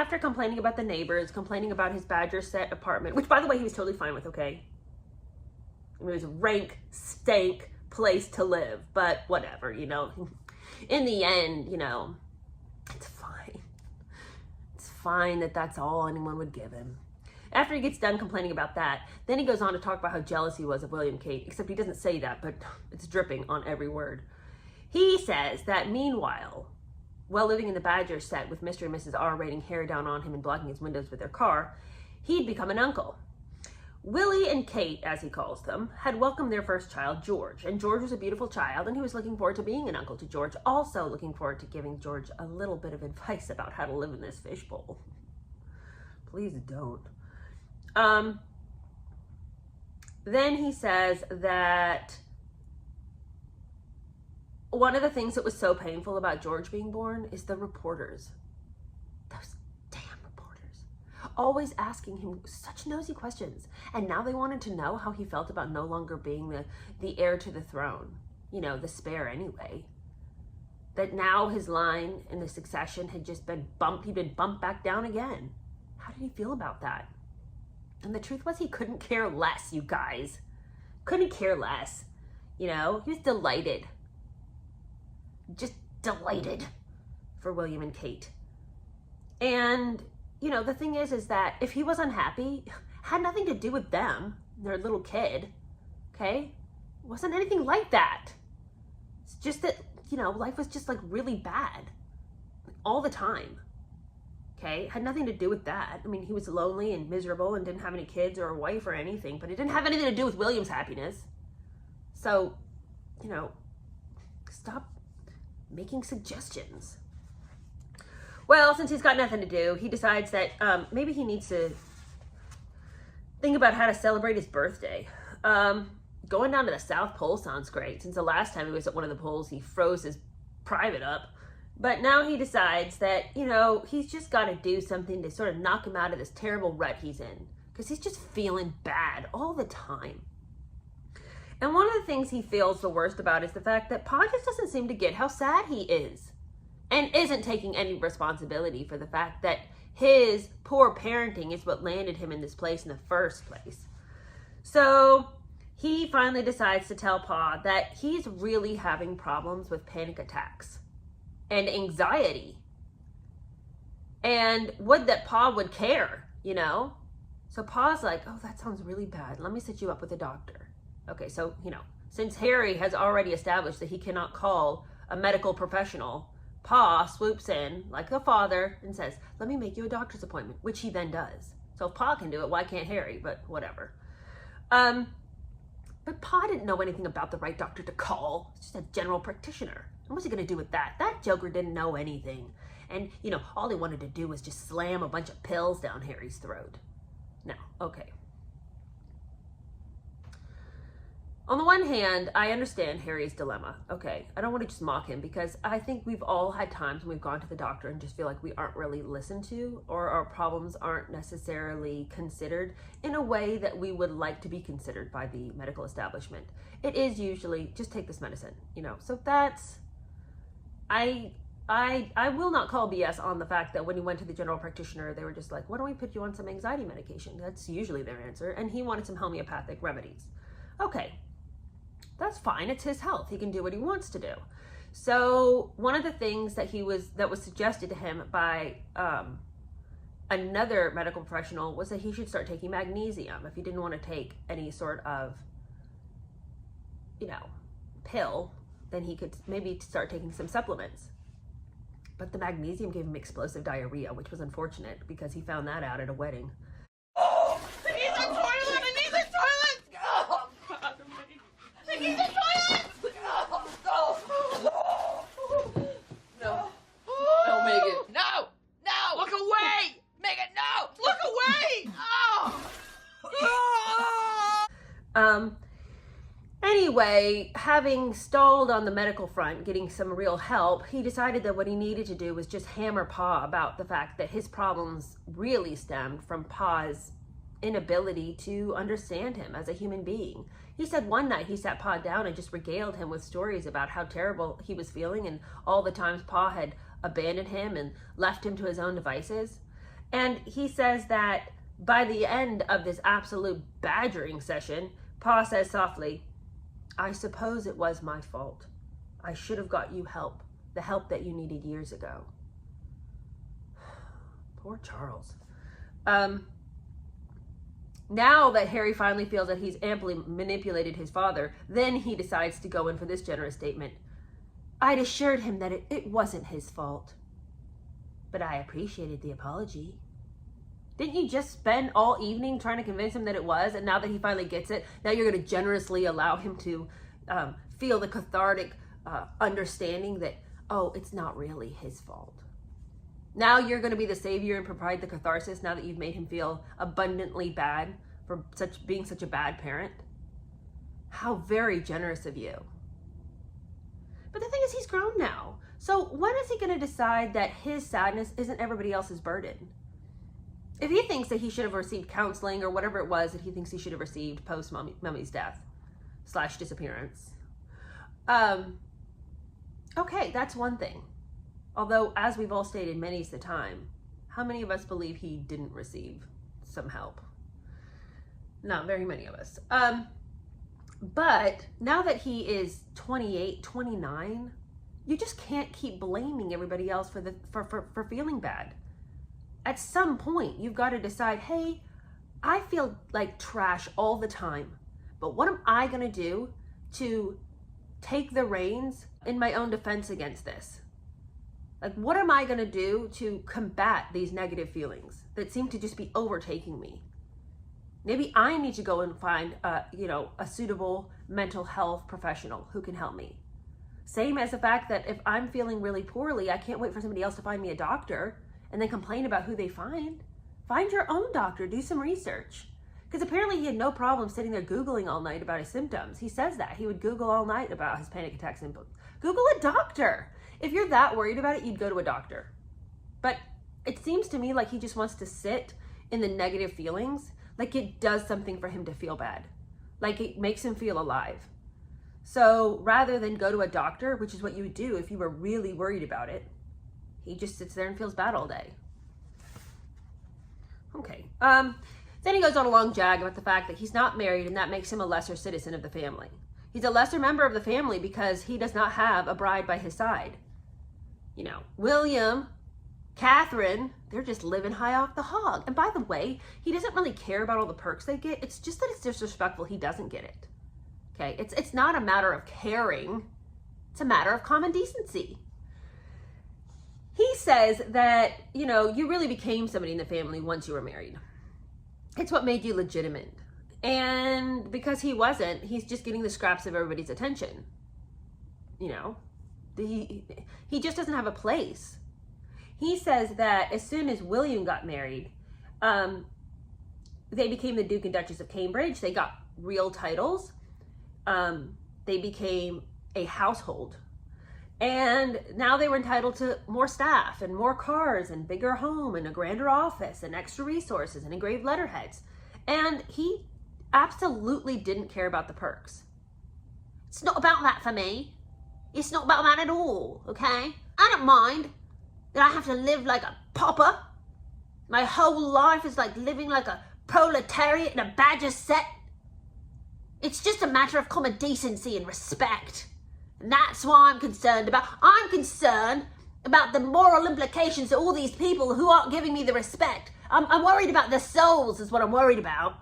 after complaining about the neighbors, complaining about his Badger set apartment, which by the way, he was totally fine with, okay? I mean, it was a rank, stank place to live, but whatever, you know. In the end, you know, it's fine. It's fine that that's all anyone would give him. After he gets done complaining about that, then he goes on to talk about how jealous he was of William Kate, except he doesn't say that, but it's dripping on every word. He says that meanwhile, while living in the Badger set with Mr. and Mrs. R raining hair down on him and blocking his windows with their car, he'd become an uncle. Willie and Kate, as he calls them, had welcomed their first child, George, and George was a beautiful child, and he was looking forward to being an uncle to George, also looking forward to giving George a little bit of advice about how to live in this fishbowl. Please don't. Then he says that one of the things that was so painful about George being born is the reporters. Those damn reporters. Always asking him such nosy questions. And now they wanted to know how he felt about no longer being the heir to the throne. You know, the spare anyway. That now his line in the succession had just been bumped. He'd been bumped back down again. How did he feel about that? And the truth was he couldn't care less, you guys. Couldn't care less. You know, he was delighted. Just delighted for William and Kate. And, you know, the thing is that if he was unhappy, it had nothing to do with them, their little kid, okay? It wasn't anything like that. It's just that, you know, life was just like really bad all the time, okay? It had nothing to do with that. I mean, he was lonely and miserable and didn't have any kids or a wife or anything, but it didn't have anything to do with William's happiness. So, you know, stop making suggestions. Well, since he's got nothing to do, he decides that maybe he needs to think about how to celebrate his birthday. Going down to the South Pole sounds great. Since the last time he was at one of the poles, he froze his private up. But now he decides that, you know, he's just got to do something to sort of knock him out of this terrible rut he's in. Because he's just feeling bad all the time. And one of the things he feels the worst about is the fact that Pa just doesn't seem to get how sad he is. And isn't taking any responsibility for the fact that his poor parenting is what landed him in this place in the first place. So he finally decides to tell Pa that he's really having problems with panic attacks and anxiety. And would that Pa would care, you know? So Pa's like, oh, that sounds really bad. Let me set you up with a doctor. Okay, so, you know, since Harry has already established that he cannot call a medical professional, Pa swoops in like a father and says, let me make you a doctor's appointment, which he then does. So if Pa can do it, why can't Harry? But whatever. But Pa didn't know anything about the right doctor to call. It's just a general practitioner. And what's he going to do with that? That joker didn't know anything. And, you know, all he wanted to do was just slam a bunch of pills down Harry's throat. Now, okay. On the one hand, I understand Harry's dilemma. Okay, I don't want to just mock him because I think we've all had times when we've gone to the doctor and just feel like we aren't really listened to or our problems aren't necessarily considered in a way that we would like to be considered by the medical establishment. It is usually just take this medicine, you know. So that's, I will not call BS on the fact that when he went to the general practitioner, they were just like, why don't we put you on some anxiety medication? That's usually their answer. And he wanted some homeopathic remedies. Okay. That's fine. It's his health. He can do what he wants to do. So one of the things that was suggested to him by another medical professional was that he should start taking magnesium if he didn't want to take any sort of, you know, pill. Then he could maybe start taking some supplements. But the magnesium gave him explosive diarrhea, which was unfortunate because he found that out at a wedding. Oh, I need the toilet! I need the toilet! Oh, God, I need the toilet! No. No, Megan. No! No! Look away! Megan, no! Look away! Oh! Anyway, having stalled on the medical front, getting some real help, he decided that what he needed to do was just hammer Pa about the fact that his problems really stemmed from Pa's inability to understand him as a human being. He said one night he sat Pa down and just regaled him with stories about how terrible he was feeling and all the times Pa had abandoned him and left him to his own devices. And he says that by the end of this absolute badgering session, Pa says softly, "I suppose it was my fault. I should have got you help, the help that you needed years ago." Poor Charles. Now that Harry finally feels that he's amply manipulated his father, then he decides to go in for this generous statement. "I'd assured him that it wasn't his fault, but I appreciated the apology." Didn't you just spend all evening trying to convince him that it was? And now that he finally gets it, now you're going to generously allow him to feel the cathartic understanding that, oh, it's not really his fault. Now you're going to be the savior and provide the catharsis now that you've made him feel abundantly bad for being such a bad parent. How very generous of you. But the thing is, he's grown now. So when is he going to decide that his sadness isn't everybody else's burden? If he thinks that he should have received counseling or whatever it was that he thinks he should have received post Mummy's death / disappearance, okay, that's one thing. Although, as we've all stated many's the time, how many of us believe he didn't receive some help? Not very many of us. But now that he is 28, 29, you just can't keep blaming everybody else for feeling bad. At some point, you've got to decide, hey, I feel like trash all the time, but what am I going to do to take the reins in my own defense against this? Like, what am I going to do to combat these negative feelings that seem to just be overtaking me? Maybe I need to go and find, a suitable mental health professional who can help me. Same as the fact that if I'm feeling really poorly, I can't wait for somebody else to find me a doctor and then complain about who they find. Find your own doctor, do some research. Because apparently he had no problem sitting there Googling all night about his symptoms. He says that. He would Google all night about his panic attack symptoms. Google a doctor. If you're that worried about it, you'd go to a doctor. But it seems to me like he just wants to sit in the negative feelings, like it does something for him to feel bad. Like it makes him feel alive. So rather than go to a doctor, which is what you would do if you were really worried about it, he just sits there and feels bad all day. Okay. Then he goes on a long jag about the fact that he's not married and that makes him a lesser citizen of the family. He's a lesser member of the family because he does not have a bride by his side. William, Catherine, they're just living high off the hog. And by the way, he doesn't really care about all the perks they get. It's just that it's disrespectful he doesn't get it. Okay? It's not a matter of caring. It's a matter of common decency. He says that, you really became somebody in the family once you were married. It's what made you legitimate. And because he wasn't, he's just getting the scraps of everybody's attention. He just doesn't have a place. He says that as soon as William got married, they became the Duke and Duchess of Cambridge. They got real titles. They became a household. And now they were entitled to more staff and more cars and bigger home and a grander office and extra resources and engraved letterheads. And he absolutely didn't care about the perks. It's not about that for me. It's not about that at all, okay? I don't mind that I have to live like a pauper. My whole life is like living like a proletariat in a badger set. It's just a matter of common decency and respect. And that's why I'm concerned about. I'm concerned about the moral implications of all these people who aren't giving me the respect. I'm worried about their souls is what I'm worried about.